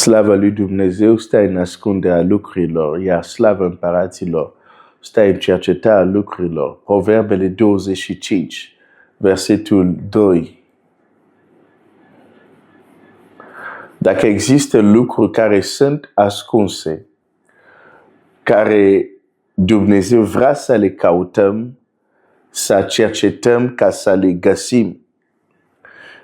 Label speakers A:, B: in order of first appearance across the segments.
A: Slavă lui Dumnezeu stă în ascunderea lucrurilor, iar slavă împăraților stă în cercetarea lucrurilor. Proverbele 25, versetul 2. Dacă există lucruri care sunt ascunse, care Dumnezeu vrea să le căutăm, să cercetăm ca să le găsim.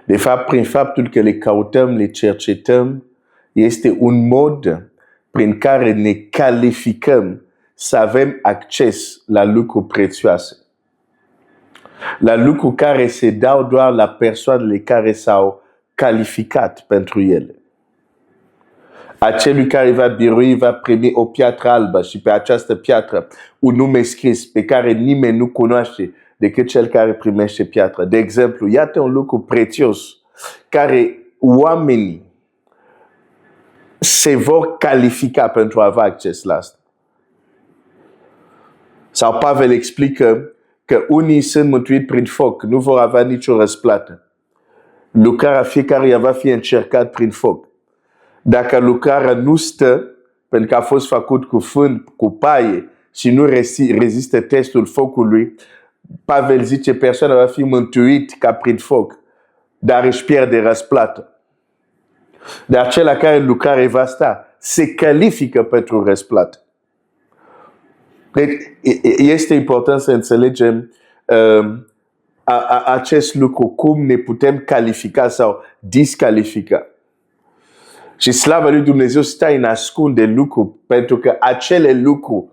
A: De fapt, prin faptul că le căutăm, le cercetăm, este un mod prin care ne calificăm să avem acces la lucruri prețioase. La lucruri care se dau doar la persoanele care s-au calificat pentru ele. Acelui care va birui va primi o piatră albă și pe această piatră un nume scris pe care nimeni nu cunoaște decât cel care primește piatra. De exemplu, iată un lucru prețios care oamenii se vor califica pentru a avea acces la asta. Sau Pavel explică că unii sunt mântuiți prin foc, nu vor avea nicio răsplată. Lucrarea fiecăruia va fi încercat prin foc. Dacă lucrarea nu stă, pentru că a fost făcut cu fân, cu paie și nu rezistă testul focului, Pavel zice persoana va fi mântuit ca prin foc, dar își pierde răsplată. Dar cel care lucrare va sta, se califică pentru răsplată. Deci, este important să înțelegem acest lucru, cum ne putem califica sau discalifica. Și slavă lui Dumnezeu stă în ascunde lucruri, pentru că acele lucruri,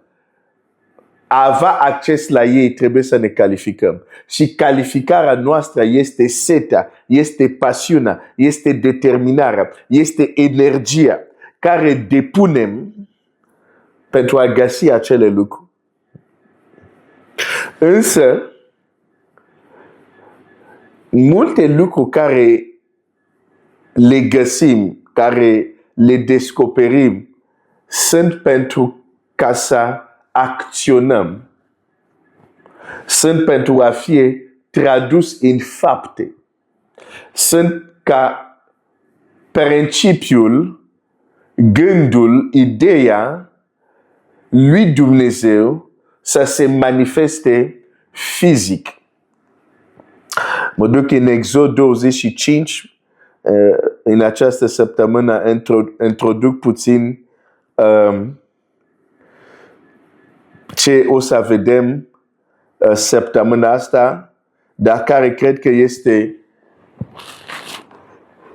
A: a avea acces la ei, trebuie să ne calificăm. Și calificarea noastră este setea, este pasiunea, este determinarea, este energia care depunem pentru a găsi acele lucruri. Însă, multe lucruri care le găsim, care le descoperim, sunt pentru ca să acționăm. Sunt pentru a fi tradus în fapte. Sunt ca principiul, gândul, ideea lui Dumnezeu să se manifeste fizic. Mă duc în Exod 25, în această săptămână introduc puțin ce o să vedem săptămâna asta, dar care cred că este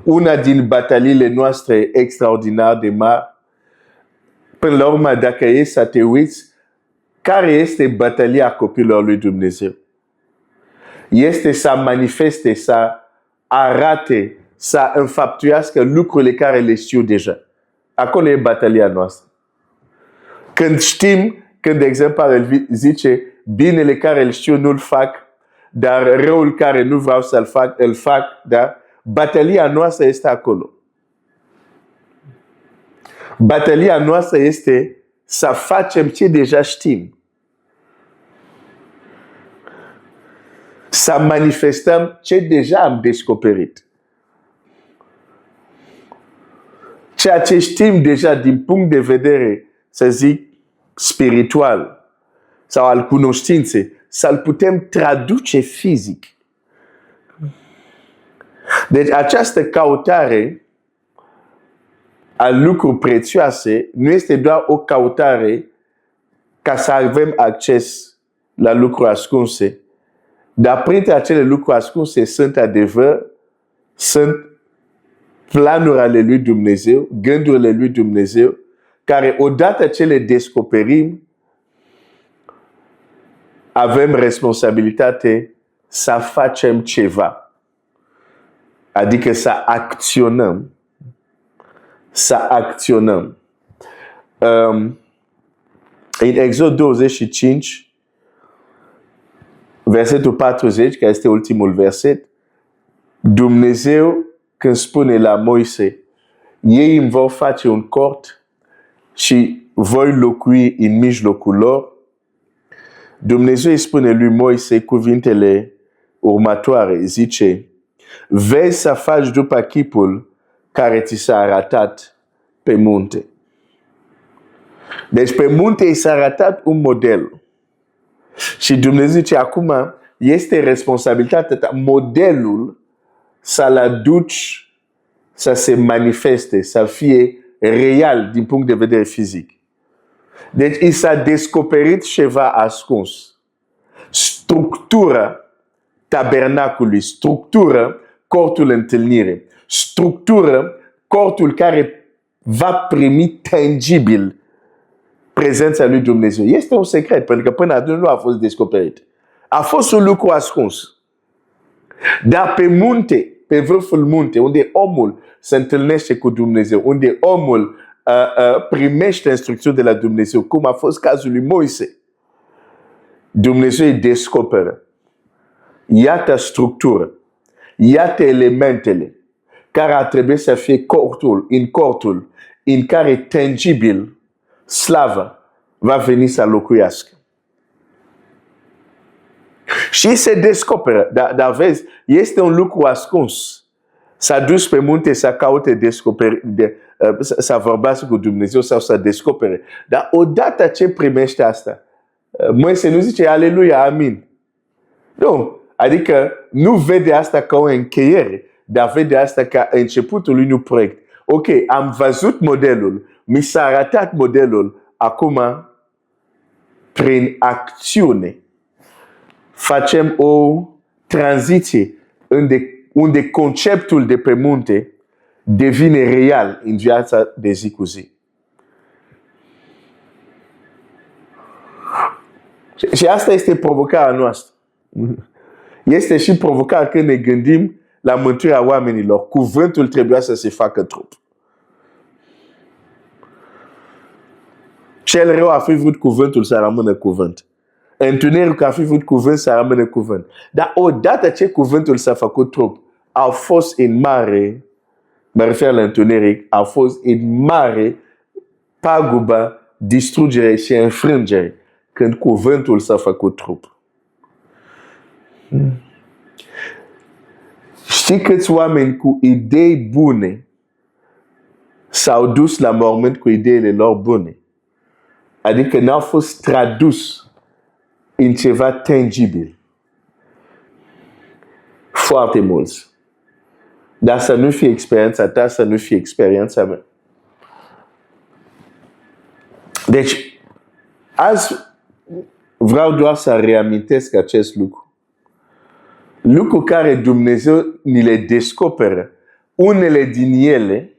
A: una din bataliile noastre extraordinar de mari. Până la urmă, dacă e să te uiți, care este bătălia copilor lui Dumnezeu? Este să manifeste, să arate, să înfăptuiască lucrurile care le știu deja. Acolo e bătălia noastră. Când știm, când de exemplu el zice, binele care îl știu nu-l fac, dar răul care nu vreau să-l fac, îl fac, da? Bătălia noastră este acolo. Bătălia noastră este să facem ce deja știm. Să manifestăm ce deja am descoperit. Ceea ce știm deja din punct de vedere, să zic, spiritual sau al cunoștinței, să-l putem traduce fizic. Deci această căutare a lucruri prețioase nu este doar o căutare ca să avem acces la lucruri ascunse, dar printre acele lucruri ascunse sunt adevăr, sunt planuri ale lui Dumnezeu, gândurile lui Dumnezeu, care odată ce le descoperim, avem responsabilitate să facem ceva. Adică să acționăm. Să acționăm. În Exod 25, versetul 40, care este ultimul verset, Dumnezeu, când spune la Moise, ei îmi vor face un cort și voi locui în mijlocul lor, Dumnezeu îi spune lui Moise cuvintele următoare, zice, vezi să faci după chipul care ți s-a arătat pe munte. Deci pe munte i s-a arătat un model. Și Dumnezeu zice, acum este responsabilitatea ta, modelul să-l aduci să se manifeste, să fie real din punct de vedere fizic. Deci i s-a descoperit ceva ascuns. Structura tabernacului, structură cortul întâlnire, structură cortul care va primi tangibil prezența lui Dumnezeu. Este un secret, pentru că până atunci nu a fost descoperit. A fost un lucru ascuns. Dar pe munte, pe vârful munte, unde omul se întâlnește cu Dumnezeu, unde omul primește instrucțiuni de la Dumnezeu, cum a fost cazul lui Moise, Dumnezeu îi descoperă. Iată structură, iată elementele care ar trebui să fie cortul în care tangibil slava va veni să locuiască. Și se descoperă, dar vezi, este un lucru ascuns. S-a dus pe munte să caute să vorbească cu Dumnezeu sau să descopere. Dar odată ce primește asta, Moise nu zice aleluia, amin. Nu, adică nu vede asta ca o încheiere, dar vede asta ca începutul unui proiect. Ok, am văzut modelul, mi s-a arătat modelul, acum prin acțiune facem o tranziție unde conceptul de pe munte devine real în viața de zi cu zi. Și asta este provocarea noastră. Este și provocarea când ne gândim la mântuirea oamenilor. Cuvântul trebuia să se facă trup. Cel rău a fi vrut cuvântul să rămână cuvânt. Întunericul a fi vrut cuvânt să rămână cuvânt. Dar odată ce cuvântul s-a făcut trup, au fost în mare, mă refer la întuneric, au fost în mare pagubă, distrugere și înfrângere când cuvântul s-a făcut trup. Știi câți oameni cu idei bune s-au dus la mormânt cu ideile lor bune? Adică n-au fost tradus în ceva tangibil. Foarte mulți. Dar să nu fie experiența ta, să nu fie experiența mea. Deci, azi vreau doar să reamintesc acest lucru. Lucru care Dumnezeu ni le descoperă. Unele din ele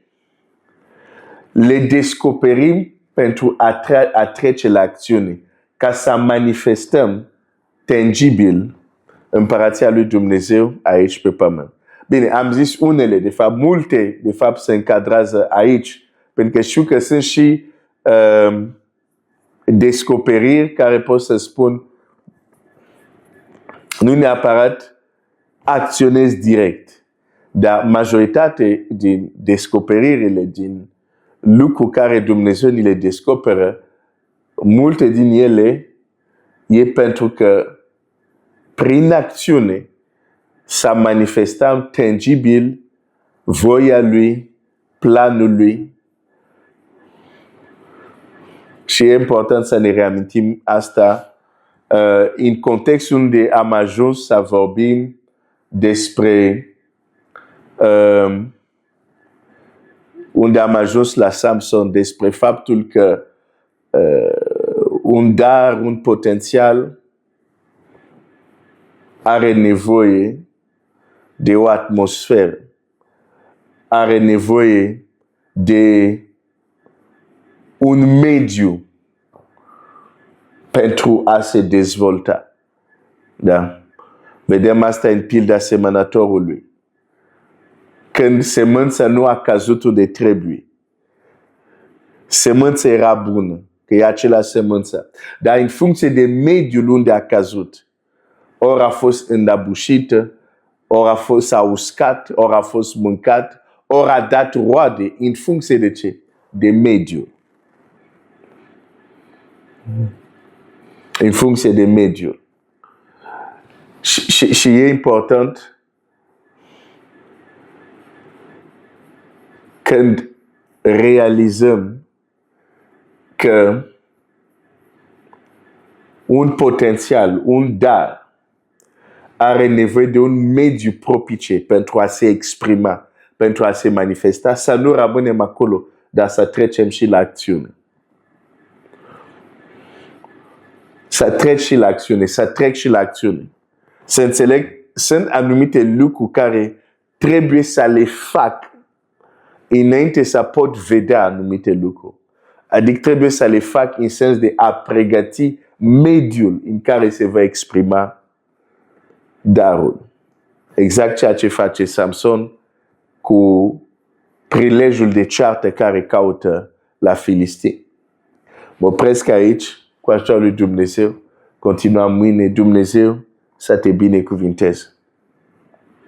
A: le descoperim pentru a trece la acțiune, ca să manifestăm tangibil împărația lui Dumnezeu aici pe pământ. Bine, am zis unele, de fapt multe, de fapt se încadrează aici, pentru că știu că sunt și descoperiri care pot să spun nu neapărat acționez direct, dar majoritatea din descoperirile, din lucruri care Dumnezeu ni le descoperă, multe din ele e pentru că prin acțiune s-a manifestat tangibil voia lui, planul lui. Și e important să ne reamintim asta în contextul unde am ajuns să vorbim despre unde am ajuns la Samson, despre faptul că un dar, un potențial are nevoie de o atmosferă, are nevoie de un mediu pentru a se dezvolta. Da? Vedem asta în pilda semănătorului. Când semânța nu a căzut unde trebuie. Semânța era bună, că e același semânță. Dar în funcție de mediul unde a căzut, ori a fost îndăbușită, ori a fost uscat, ori a fost mâncat, ori a dat roade, în funcție de ce? De mediu. În funcție de mediu. Și e important când realizăm că un potențial, un dar, are nevoie de un mediu propice pentru a se exprima, pentru a se manifesta, să nu rămânem acolo, dar să trecem și la acțiune. Să trec și la acțiune, să trec și la acțiune. Să înțeleg, sunt anumite lucruri care trebuie să le fac înainte să pot vedea anumite lucruri. Adică trebuie să le fac în sens de a pregăti mediul în care se va exprima darul. Exact ceea ce face Samson cu prilejul de ceartă care caută la Filistini. Mă opresc aici cu ajutorul lui Dumnezeu. Continuăm mâine. Dumnezeu să te binecuvinteze.